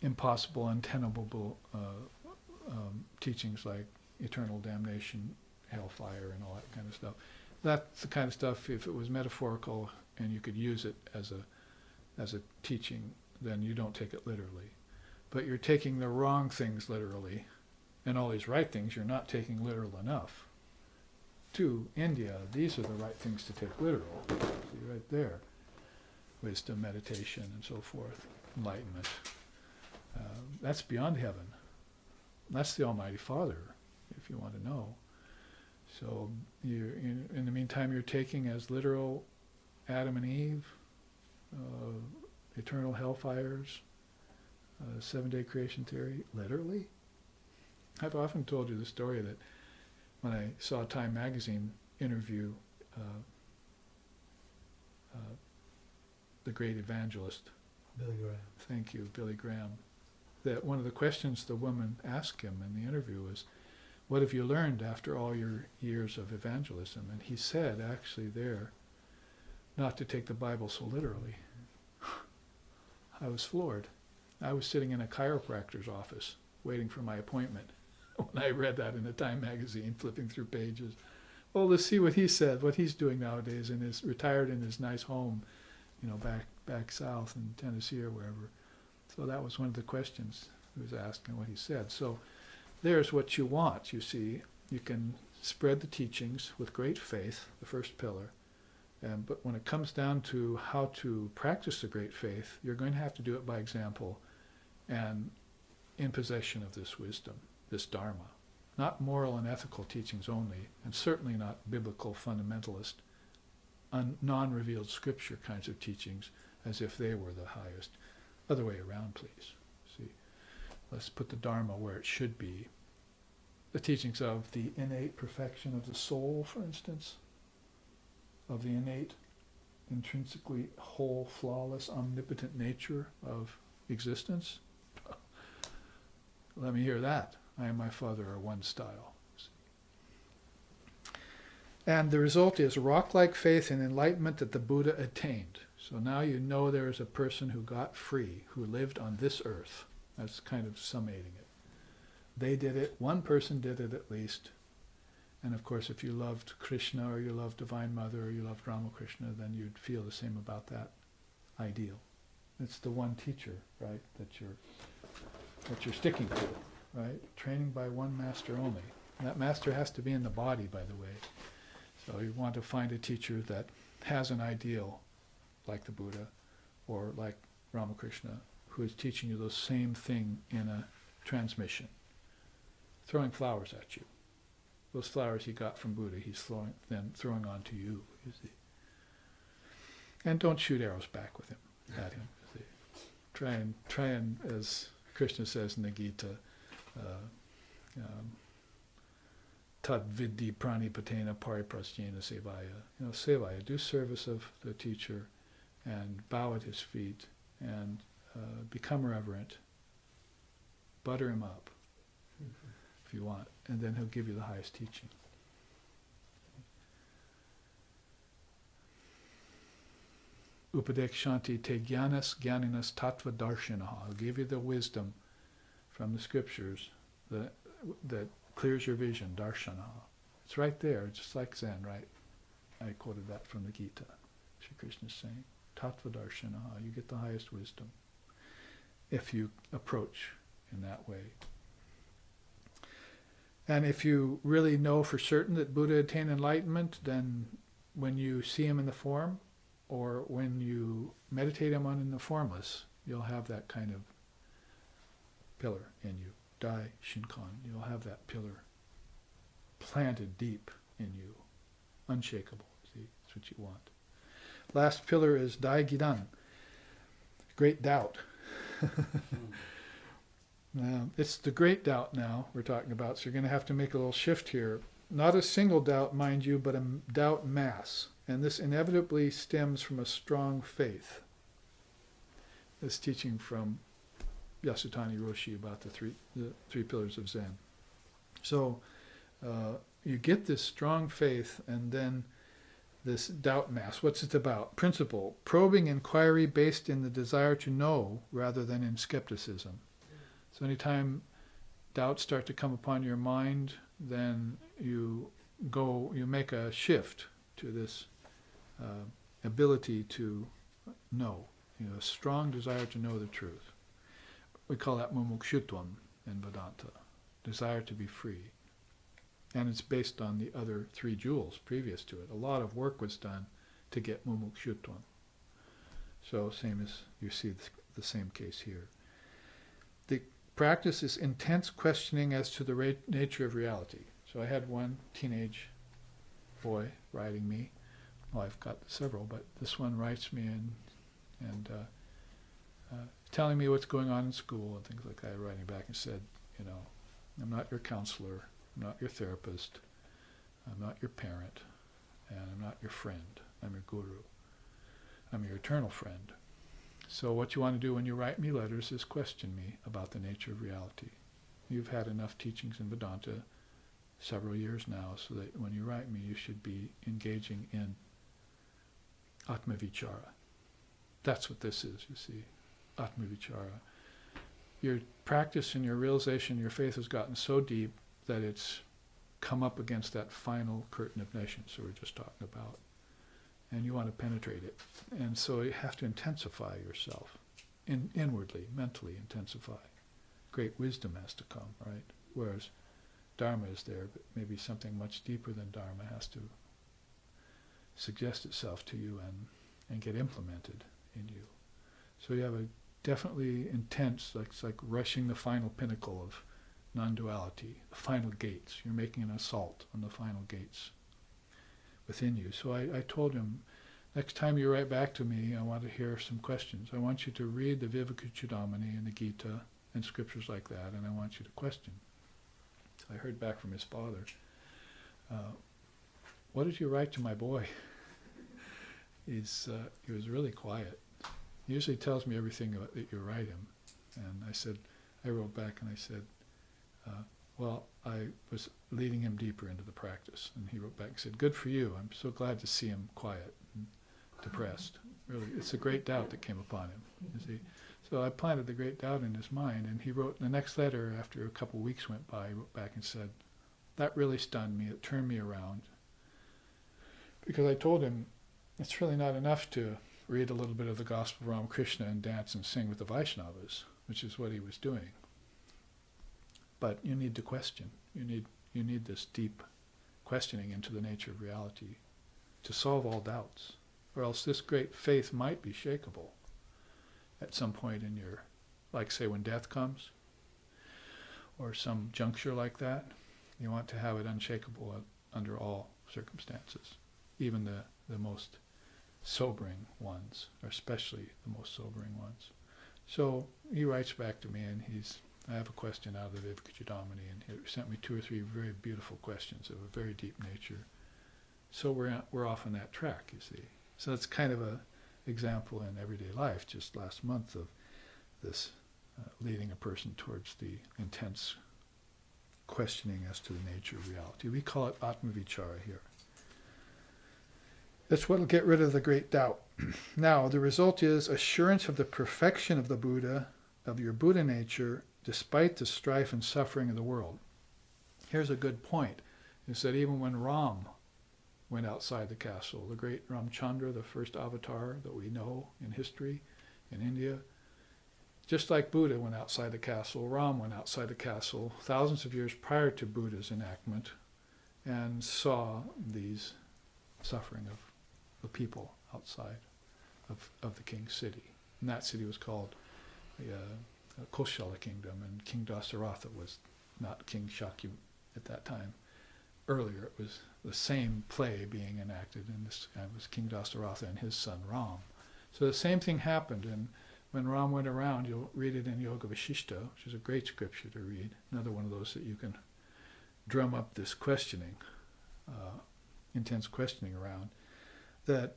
impossible, untenable teachings like eternal damnation, hellfire, and all that kind of stuff. That's the kind of stuff, if it was metaphorical and you could use it as a teaching, then you don't take it literally. But you're taking the wrong things literally, and all these right things you're not taking literal enough. To India, these are the right things to take literal. See right there. Wisdom, meditation, and so forth. Enlightenment. That's beyond heaven. That's the Almighty Father, if you want to know. So in the meantime, you're taking as literal Adam and Eve, eternal hellfires, seven-day creation theory, literally. I've often told you the story that when I saw a Time magazine interview the great evangelist, Billy Graham. Thank you, Billy Graham, that one of the questions the woman asked him in the interview was, what have you learned after all your years of evangelism? And he said, actually there, not to take the Bible so literally. I was floored. I was sitting in a chiropractor's office waiting for my appointment when I read that in a Time magazine, flipping through pages. Well, let's see what he said, what he's doing nowadays, and is retired in his nice home, back south in Tennessee or wherever. So that was one of the questions he was asking, what he said. So there's what you want, you see. You can spread the teachings with great faith, the first pillar. But when it comes down to how to practice the great faith, you're going to have to do it by example and in possession of this wisdom, this Dharma. Not moral and ethical teachings only, and certainly not biblical fundamentalist, non-revealed scripture kinds of teachings as if they were the highest. Other way around, please. See, let's put the Dharma where it should be. The teachings of the innate perfection of the soul, for instance, of the innate, intrinsically whole, flawless, omnipotent nature of existence. Let me hear that. I and my Father are one style. And the result is rock-like faith and enlightenment that the Buddha attained. So now you know there is a person who got free, who lived on this earth. That's kind of summating it. They did it. One person did it at least. And of course, if you loved Krishna or you loved Divine Mother or you loved Ramakrishna, then you'd feel the same about that ideal. It's the one teacher, right, that you're sticking to, right? Training by one master only. And that master has to be in the body, by the way. So you want to find a teacher that has an ideal, like the Buddha or like Ramakrishna, who is teaching you the same thing in a transmission, throwing flowers at you. Those flowers he got from Buddha, he's throwing onto you, you see. And don't shoot arrows back with him, at him. You see. Try and, as Krishna says in the Gita, tad vidhi pranipatena pariprasjena sevaya. Sevaya, do service of the teacher and bow at his feet and become reverent. Butter him up, if you want, and then he'll give you the highest teaching. Upadekshanti te jnanas jnaninas tattva darshanaha. He'll give you the wisdom from the scriptures that clears your vision, darshanaha. It's right there, just like Zen, right? I quoted that from the Gita. Sri Krishna is saying, tattva darshanaha, you get the highest wisdom if you approach in that way. And if you really know for certain that Buddha attained enlightenment, then when you see him in the form, or when you meditate him on in the formless, you'll have that kind of pillar in you. Dai Shinkan, you'll have that pillar planted deep in you, unshakable. See, that's what you want. Last pillar is Dai Gidan, great doubt. Now, it's the great doubt now we're talking about, so you're going to have to make a little shift here. Not a single doubt, mind you, but a doubt mass. And this inevitably stems from a strong faith. This teaching from Yasutani Roshi about the three pillars of Zen. So you get this strong faith and then this doubt mass. What's it about? Principle, probing inquiry based in the desire to know rather than in skepticism. So anytime doubts start to come upon your mind, then you make a shift to this ability to know, a strong desire to know the truth. We call that mumukshutvam in Vedanta, desire to be free. And it's based on the other three jewels previous to it. A lot of work was done to get mumukshutvam. So same as you see the same case here. The practice is intense questioning as to the nature of reality. So I had one teenage boy writing me. Well, I've got several, but this one writes me and telling me what's going on in school and things like that, writing back and said, I'm not your counselor, I'm not your therapist, I'm not your parent, and I'm not your friend. I'm your guru. I'm your eternal friend. So what you want to do when you write me letters is question me about the nature of reality. You've had enough teachings in Vedanta several years now, so that when you write me, you should be engaging in Atmavichara. That's what this is, you see, Atmavichara. Your practice and your realization, your faith has gotten so deep that it's come up against that final curtain of nations that we're just talking about. And you want to penetrate it. And so you have to intensify yourself, inwardly, mentally intensify. Great wisdom has to come, right? Whereas Dharma is there, but maybe something much deeper than Dharma has to suggest itself to you and get implemented in you. So you have a definitely intense, it's like rushing the final pinnacle of non-duality, the final gates. You're making an assault on the final gates within you. So I told him, next time you write back to me, I want to hear some questions. I want you to read the Vivekachudamani and the Gita and scriptures like that, and I want you to question. So I heard back from his father, what did you write to my boy? He was really quiet. He usually tells me everything that you write him. And I wrote back and I said, well, I was leading him deeper into the practice. And he wrote back and said, good for you. I'm so glad to see him quiet and depressed. Really, it's a great doubt that came upon him, you see. So I planted the great doubt in his mind, and he wrote the next letter after a couple of weeks went by, he wrote back and said, that really stunned me. It turned me around. Because I told him, it's really not enough to read a little bit of the Gospel of Ramakrishna and dance and sing with the Vaishnavas, which is what he was doing. But you need to question. You need this deep questioning into the nature of reality to solve all doubts, or else this great faith might be shakeable at some point in your, like say when death comes, or some juncture like that. You want to have it unshakable under all circumstances, even the most sobering ones, or especially the most sobering ones. So he writes back to me, and I have a question out of the Vivekachudamani, and he sent me 2 or 3 very beautiful questions of a very deep nature. So we're off on that track, you see. So it's kind of a example in everyday life, just last month, of this leading a person towards the intense questioning as to the nature of reality. We call it Atmavichara here. That's what will get rid of the great doubt. Now, the result is assurance of the perfection of the Buddha, of your Buddha nature, despite the strife and suffering of the world. Here's a good point, is that even when Ram went outside the castle, the great Ramchandra, the first avatar that we know in history in India, just like Buddha went outside the castle, Ram went outside the castle thousands of years prior to Buddha's enactment and saw these suffering of the people outside of the king's city. And that city was called the Koshala kingdom, and King Dasaratha was not King Shakya at that time. Earlier it was the same play being enacted, and this guy was King Dasaratha and his son Ram. So the same thing happened, and when Ram went around, you'll read it in Yoga Vashishta, which is a great scripture to read, another one of those that you can drum up this questioning, intense questioning around, that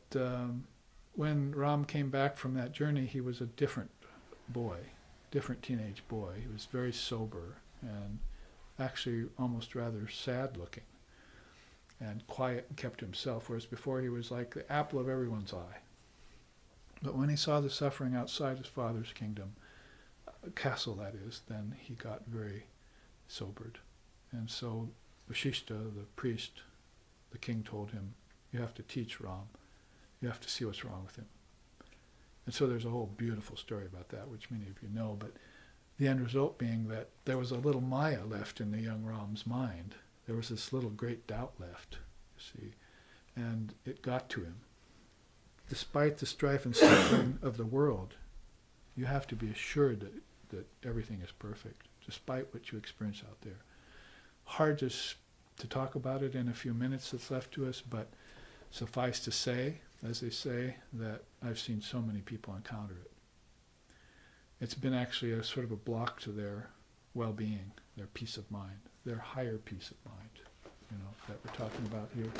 when Ram came back from that journey, he was a different boy, different teenage boy. He was very sober and actually almost rather sad looking. and quiet and kept to himself, whereas before he was like the apple of everyone's eye. But when he saw the suffering outside his father's kingdom, castle that is, then he got very sobered. And so Vashishta, the priest, the king told him, you have to teach Ram. You have to see what's wrong with him. And so there's a whole beautiful story about that, which many of you know, but the end result being that there was a little Maya left in the young Ram's mind. There was this little great doubt left, you see, and it got to him. Despite the strife and suffering of the world, you have to be assured that everything is perfect, despite what you experience out there. Hard to talk about it in a few minutes that's left to us, but suffice to say, as they say, that I've seen so many people encounter it. It's been actually a sort of a block to their well-being, their peace of mind, their higher peace of mind, that we're talking about here,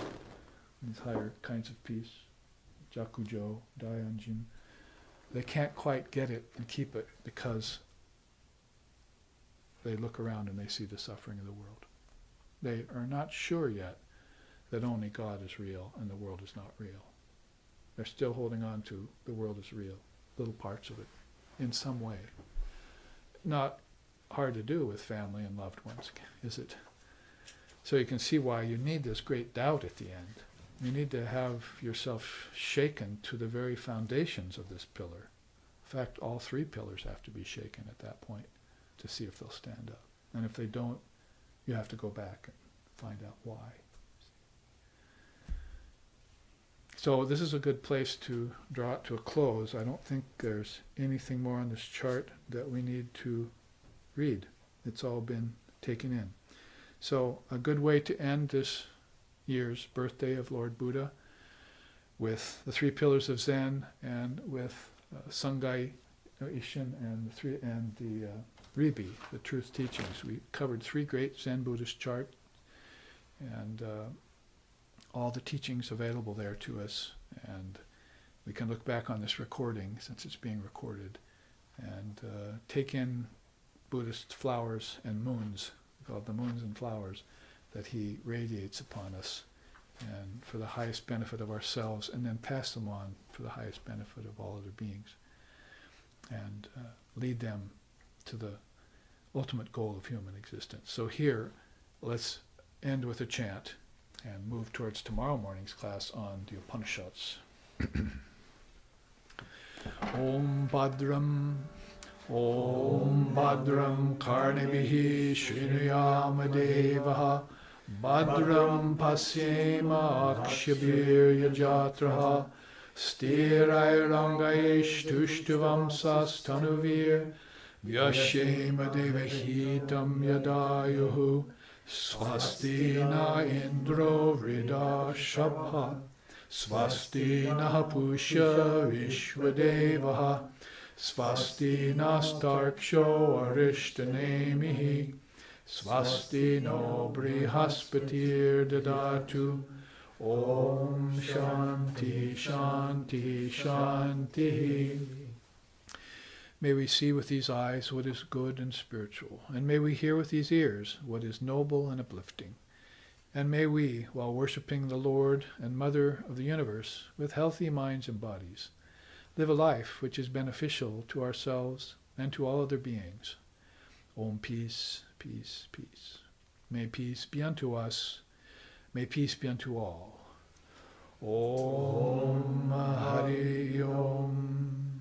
these higher kinds of peace, Jakujo, Dayanjin. They can't quite get it and keep it because they look around and they see the suffering of the world. They are not sure yet that only God is real and the world is not real. They're still holding on to the world is real, little parts of it, in some way. Not hard to do with family and loved ones, is it? So you can see why you need this great doubt at the end. You need to have yourself shaken to the very foundations of this pillar. In fact, all three pillars have to be shaken at that point to see if they'll stand up. And if they don't, you have to go back and find out why. So this is a good place to draw it to a close. I don't think there's anything more on this chart that we need to read. It's all been taken in. So a good way to end this year's birthday of Lord Buddha with the three pillars of Zen and with Sangai Ishin and the Ribi, the truth teachings. We covered three great Zen Buddhist charts and all the teachings available there to us, and we can look back on this recording since it's being recorded and take in Buddhist flowers and moons, called the moons and flowers, that he radiates upon us and for the highest benefit of ourselves, and then pass them on for the highest benefit of all other beings, and lead them to the ultimate goal of human existence. So here, let's end with a chant and move towards tomorrow morning's class on the Upanishads. Om Bhadram Karnebihi Srinuyama Devaha Bhadram Pasyema Akshabir Yajatraha Stirairangaish Tushtuvam Sastanuvir Vyashema Devahitam Yadayuhu Swasti na Indro Vrida Shabha Swasti na Pusha Vishwadevaha Swasti na Starksho Arishtanemihi Swasti no Brihaspatir Dadatu Om Shanti Shanti Shanti. May we see with these eyes what is good and spiritual, and may we hear with these ears what is noble and uplifting. And may we, while worshipping the Lord and Mother of the universe with healthy minds and bodies, live a life which is beneficial to ourselves and to all other beings. Om peace, peace, peace. May peace be unto us. May peace be unto all. Om Hari Om.